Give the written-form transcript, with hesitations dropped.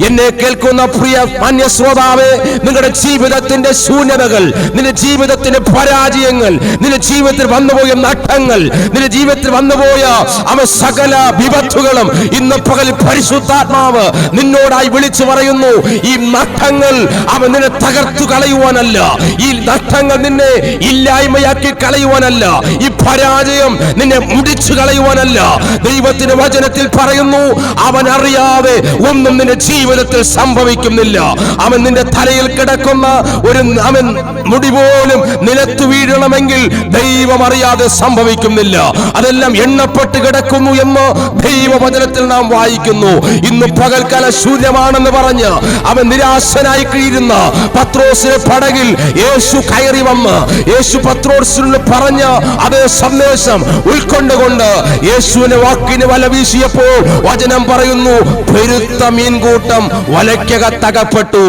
എന്നെ കേൾക്കുന്ന പ്രിയ മാന്യ ശ്രോതാവേ, നിങ്ങളുടെ ജീവിതത്തിന്റെ ശൂന്യതകൾ, നിന്റെ ജീവിതത്തിന്റെ പരാജയങ്ങൾ, നിന്റെ ജീവിതത്തിൽ വന്നുപോയ നഷ്ടങ്ങൾ, നിന്റെ ജീവിതത്തിൽ വന്നുപോയ സകല വിപത്തുകളും ഇന്ന് പകൽ പരിശുദ്ധാത്മാവ് നിന്നോടായി വിളിച്ചു പറയുന്നു. ഈ നഷ്ടങ്ങൾ അവൻ നിന്നെ തകർത്തു കളയുവാനല്ല, ഈ നഷ്ടങ്ങൾ നിന്നെ ഇല്ലായ്മയാക്കി കളയുവാനല്ല, ഈ പരാജയം നിന്നെ മുടിച്ചു കളയുവാനല്ല. ദൈവത്തിന്റെ വചനത്തിൽ പറയുന്നു, അവൻ അറിയാതെ ഒന്നും നിന്റെ ജീവിതത്തിൽ സംഭവിക്കുന്നില്ല. അവൻ നിന്റെ തലയിൽ കിടക്കുന്ന അവൻ മുടി പോലും നിലത്തു വീഴണമെങ്കിൽ ദൈവം അറിയാതെ സംഭവിക്കുന്നില്ല. അതെല്ലാം എണ്ണപ്പെട്ട് കിടക്കുന്നു എന്ന് ദൈവവചനത്തിൽ നാം വായിക്കുന്നു. ഇന്ന് പകൽക്കാല ശൂന്യമാണെന്ന് പറഞ്ഞ് അവൻ നിരാശനായി കഴിയുന്ന പത്രോസിന്റെ പടകിൽ യേശു കയറി വന്ന് യേശു പത്രോസിനോട് പറഞ്ഞ അതേ സന്ദേശം ഉൾക്കൊണ്ടുകൊണ്ട് യേശുവിന്റെ വാക്കിന് വല വീശിയപ്പോൾ വചനം പറയുന്നു, പെരുത്ത മീൻകൂട്ടം വലയ്ക്കകത്തകപ്പെട്ടു.